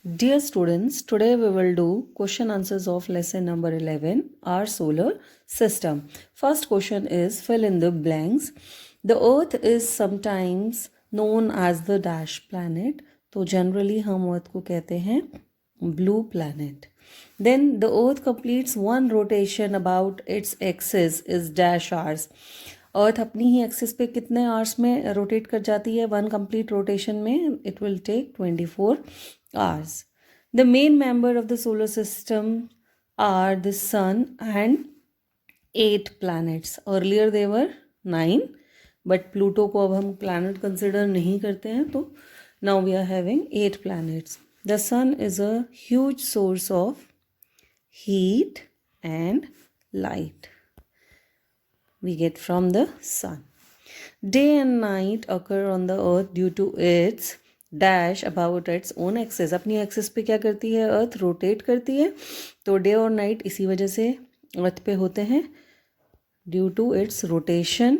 Dear students, today we will do question answers of lesson number 11, our solar system. First question is fill in the blanks. The earth is sometimes known as the dash planet. तो generally हम earth को कहते हैं blue planet. Then the earth completes one rotation about its axis is dash hours. अर्थ अपनी ही axis पे कितने hours में rotate कर जाती है वन कंप्लीट रोटेशन में? It will take 24 hours. The main member of the solar system are the sun and 8 planets. Earlier they were 9, but Pluto को अब हम planet consider नहीं करते हैं, तो now we are having 8 planets. The sun is a huge source of heat and light we get from the sun. Day and night occur on the earth due to its dash about its own axis. अपनी axis पे क्या करती है अर्थ? Rotate करती है. तो day और night इसी वजह से अर्थ पे होते हैं ड्यू टू इट्स रोटेशन.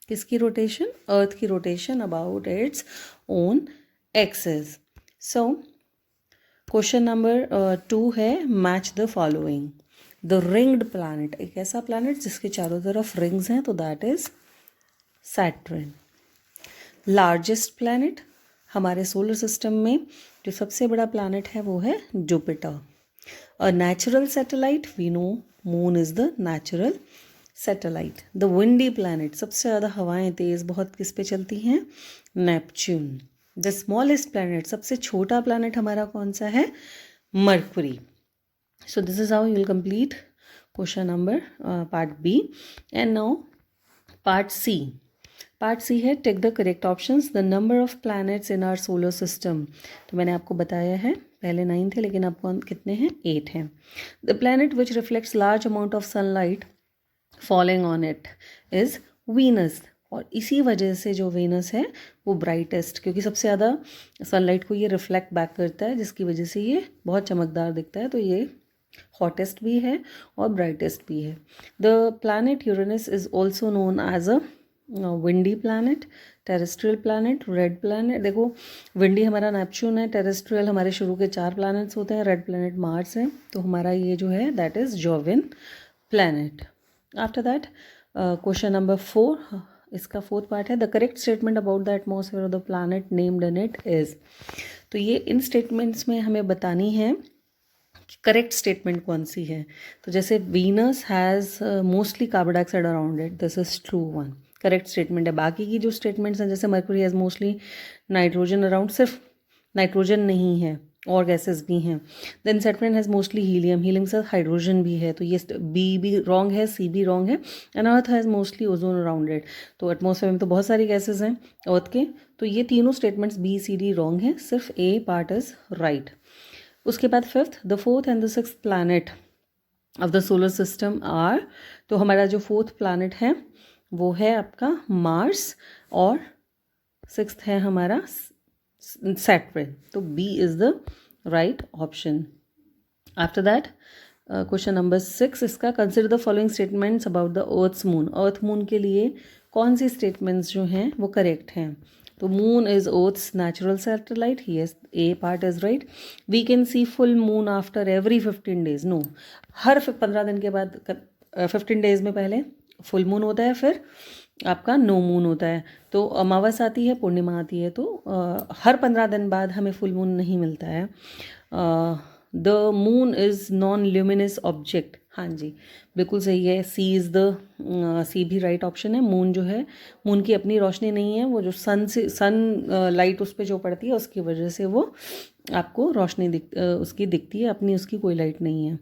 किसकी रोटेशन? अर्थ की rotation about its own axis. So question number 2 है match the following. The ringed planet, एक ऐसा प्लैनेट जिसके चारों तरफ रिंग्स हैं, तो that is Saturn. Largest planet, हमारे सोलर सिस्टम में जो सबसे बड़ा प्लैनेट है वो है Jupiter. A natural satellite, we know moon is the natural satellite. The windy planet, सबसे ज़्यादा हवाएं तेज बहुत किस पे चलती हैं? नेपच्यून. द स्मॉलेस्ट प्लैनेट, सबसे छोटा प्लैनेट हमारा कौन सा है? Mercury. So this is how you will complete question number part B. And now part C. Part C है take the correct options. The number of planets in our solar system. तो मैंने आपको बताया है पहले 9 थे, लेकिन अब कितने हैं? 8 हैं. The planet which reflects large amount of sunlight falling on it is Venus. और इसी वजह से जो वेनस है वो ब्राइटेस्ट, क्योंकि सबसे ज़्यादा सनलाइट को ये रिफ्लेक्ट बैक करता है, जिसकी वजह से ये बहुत चमकदार दिखता है. तो ये हॉटेस्ट भी है और ब्राइटेस्ट भी है. The planet Uranus is also known as a windy planet, terrestrial planet, red planet. देखो विंडी हमारा नेपच्यून है, टेरेस्ट्रियल हमारे शुरू के 4 प्लैनेट्स होते हैं, रेड प्लैनेट मार्स है. तो हमारा ये जो है that is Jovian planet. After that question number 4, इसका 4th पार्ट है. The correct statement about the atmosphere of the planet named in it is. तो ये इन स्टेटमेंट्स में हमें बतानी है करेक्ट स्टेटमेंट कौन सी है. तो जैसे Venus has mostly carbon dioxide around it, this is true one, correct statement है. बाकी की जो स्टेटमेंट्स हैं, जैसे Mercury has mostly nitrogen around, सिर्फ नाइट्रोजन नहीं है और गैसेस भी हैं. Then Saturn has mostly helium, helium के साथ हाइड्रोजन भी है, तो ये बी भी रॉन्ग है, सी भी रॉन्ग है. And earth has mostly ozone around it. तो एटमॉस्फेयर में तो बहुत सारी गैसेज हैं अर्थ के, तो ये तीनों statements B C D wrong है, सिर्फ ए पार्ट इज राइट. उसके बाद 5th, the 4th and the 6th planet of the solar system are. तो हमारा जो 4th प्लैनेट है वो है आपका मार्स और 6th है हमारा सैटर्न. तो B is the right option. After that question number 6 इसका, consider the following statements about the earth's moon. Earth moon के लिए कौन सी स्टेटमेंट्स जो हैं वो करेक्ट हैं. तो moon is earth's natural satellite, yes, A part is right. We can see full moon after every 15 days. No, हर 15 दिन के बाद 15 days में पहले फुल मून होता है, फिर आपका नो मून होता है. तो अमावस आती है, पूर्णिमा आती है, तो हर 15 दिन बाद हमें फुल मून नहीं मिलता है. The moon is non luminous object. हाँ जी, बिल्कुल सही है. सी इज़ द सी भी राइट ऑप्शन है. मून जो है, मून की अपनी रोशनी नहीं है, वो जो सन लाइट उस पर जो पड़ती है उसकी वजह से वो आपको रोशनी उसकी दिखती है, अपनी उसकी कोई लाइट नहीं है.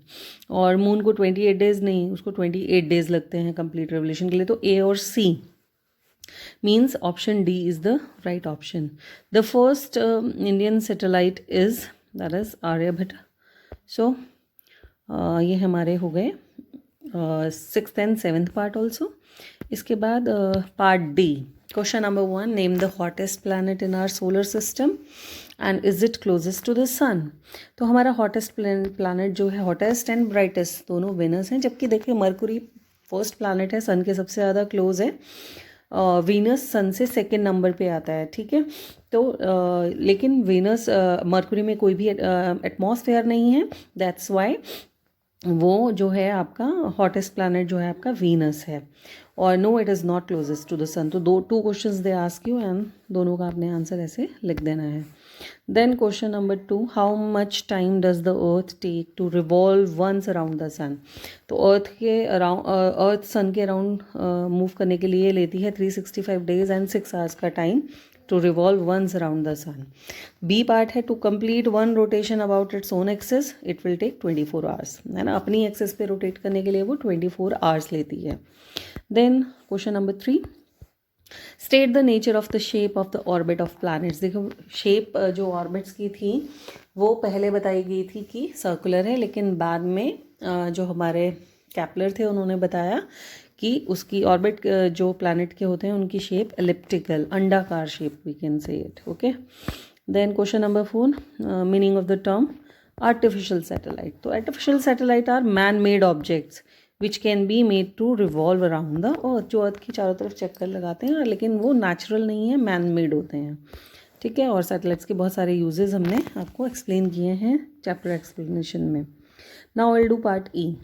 और मून को 28 days नहीं, उसको 28 days लगते हैं कंप्लीट रेवोल्यूशन के लिए. तो ए और C means option D is the right option. The first Indian satellite is that is Aryabhata. So ये हमारे हो गए 6th and 7th part also. इसके बाद part D, question number 1, name the hottest planet in our solar system and is it closest to the sun. तो हमारा hottest planet जो है, हॉटेस्ट एंड ब्राइटेस्ट दोनों वेनस हैं, जबकि देखिए मरकुरी फर्स्ट प्लैनेट है, सन के सबसे ज़्यादा क्लोज है. वीनस सन से सेकंड नंबर पे आता है, ठीक है। तो लेकिन वीनस मरकुरी में कोई भी एटमॉस्फेयर नहीं है, दैट्स वाई वो जो है आपका हॉटेस्ट प्लैनेट जो है आपका वीनस है। और no, it is not closest to the sun. तो two questions they ask you and दोनों का आपने आंसर ऐसे लिख देना है। Then question number 2, how much time does the earth take to revolve once around the sun. तो earth के अराउंड, अर्थ सन के अराउंड मूव करने के लिए लेती है 365 डेज एंड 6 आवर्स का time to revolve once around the sun. B part है, to complete one rotation about its own axis it will take 24 hours, है ना। अपनी एक्सेस पे रोटेट करने के लिए वो 24 आवर्स लेती है। Then question number 3, state the nature of the shape of the orbit of planets. देखो शेप जो ऑर्बिट्स की थी वो पहले बताई गई थी कि सर्कुलर है, लेकिन बाद में जो हमारे कैपलर थे उन्होंने बताया कि उसकी ऑर्बिट जो प्लैनेट के होते हैं उनकी शेप एलिप्टिकल, अंडाकार shape we can say it, okay. Then question number 4, meaning of the term artificial satellite. तो artificial satellite are man made objects which can be made to revolve around the earth, जो earth की चारों तरफ चक्कर लगाते हैं, लेकिन वो नेचुरल नहीं है, मैन मेड होते हैं, ठीक है। और सैटेलाइट्स के बहुत सारे यूजेस हमने आपको एक्सप्लेन किए हैं चैप्टर एक्सप्लेनेशन में। Now I will do part E,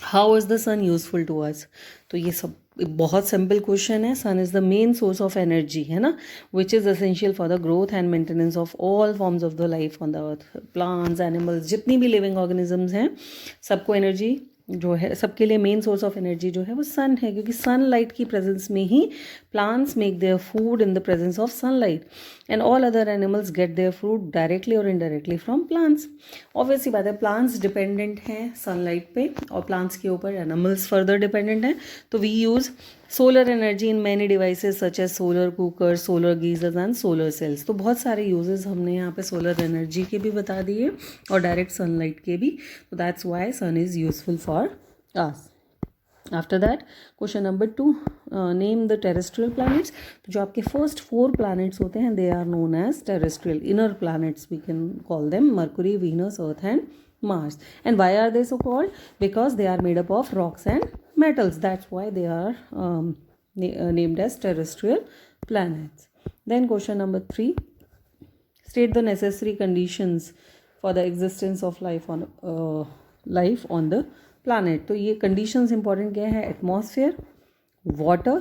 how is the sun useful to us. तो ये सब बहुत सिंपल क्वेश्चन है। Sun is the main source of energy, है ना, which is essential for the growth and maintenance of all forms of the life on the earth. Plants, animals, जितनी भी living organisms हैं सबको एनर्जी जो है, सबके लिए मेन सोर्स ऑफ एनर्जी जो है वो सन है, क्योंकि सनलाइट की प्रेजेंस में ही plants make their food in the presence of sunlight and all other animals get their food directly और इनडायरेक्टली फ्रॉम प्लांट्स। ऑब्वियसली बात है, प्लांट्स डिपेंडेंट हैं सनलाइट पे और प्लांट्स के ऊपर एनिमल्स फर्दर डिपेंडेंट हैं। तो we use solar energy in many devices such as solar cooker, solar geysers and solar cells. तो बहुत सारे यूजेस हमने यहाँ पे सोलर एनर्जी के भी बता दिए और डायरेक्ट सनलाइट के भी। तो that's why sun is useful for us. After that question number 2, name the terrestrial planets. तो जो आपके फर्स्ट 4 प्लैनेट्स होते हैं they are known as terrestrial, inner planets we can call them, Mercury, Venus, earth and Mars. And why are they so called? Because they are made up of rocks and metals. That's why they are named as terrestrial planets. Then question number 3, state the necessary conditions for the existence of life on the planet. तो ये conditions important क्या है? Atmosphere, water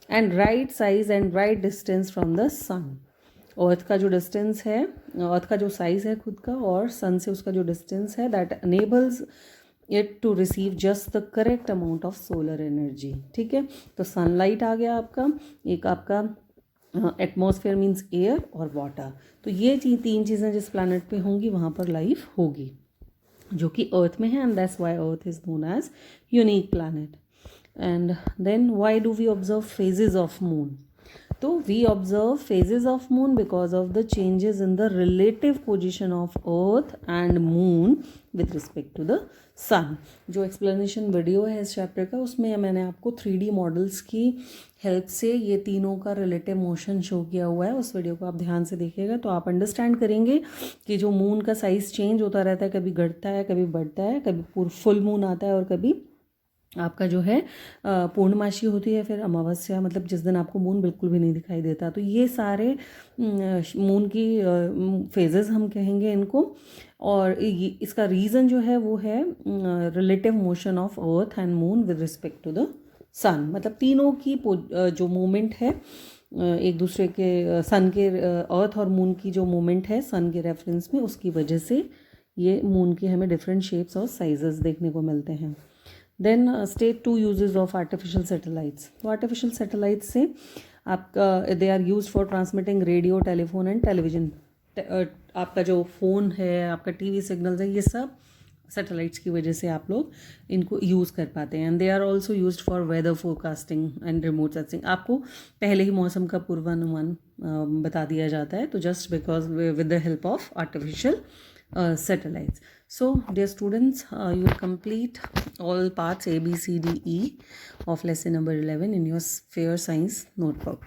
and right size and right distance from the sun. अर्थ का जो distance है, अर्थ का जो size है खुद का और सन से उसका जो डिस्टेंस है, that enables it to receive just the correct amount of solar energy, ठीक है। तो सनलाइट आ गया आपका, एक आपका एटमॉस्फेयर मीन्स एयर और वाटर। तो ये 3 चीज़ें जिस प्लैनेट पे होंगी वहाँ पर लाइफ होगी, जो कि अर्थ में है, and that's why earth is known as unique planet. And then why do we observe phases of moon. तो we observe phases of moon because of the changes in the relative position of earth and moon with respect to the sun. जो explanation video है इस chapter का, उसमें मैंने आपको 3D models की help से ये तीनों का रिलेटिव मोशन शो किया हुआ है। उस वीडियो को आप ध्यान से देखिएगा तो आप अंडरस्टैंड करेंगे कि जो मून का साइज़ चेंज होता रहता है, कभी घटता है, कभी बढ़ता है, कभी फुल मून आता है और कभी आपका जो है पूर्णमासी होती है, फिर अमावस्या, मतलब जिस दिन आपको मून बिल्कुल भी नहीं दिखाई देता। तो ये सारे मून की फेजेस हम कहेंगे इनको, और इसका रीज़न जो है वो है relative motion of earth and moon with respect to the sun. मतलब तीनों की जो मूवमेंट है एक दूसरे के, सन के, अर्थ और मून की जो मूवमेंट है सन के रेफरेंस में, उसकी वजह से ये मून की हमें डिफरेंट शेप्स और साइजेस देखने को मिलते हैं। Then state 2 uses of artificial satellites. तो आर्टिफिशियल सैटेलाइट्स से आपका they are use for transmitting radio, telephone and television. आपका जो फ़ोन है, आपका टीवी सिग्नल्स है, ये सब सैटेलाइट्स की वजह से आप लोग इनको यूज़ कर पाते हैं। And they are also used for weather forecasting and remote sensing. आपको पहले ही मौसम का पूर्वानुमान बता दिया जाता है, तो just because with the help of artificial satellites. So dear students, you will complete all parts A, B, C, D, E of lesson number 11 in your Sphere Science notebook.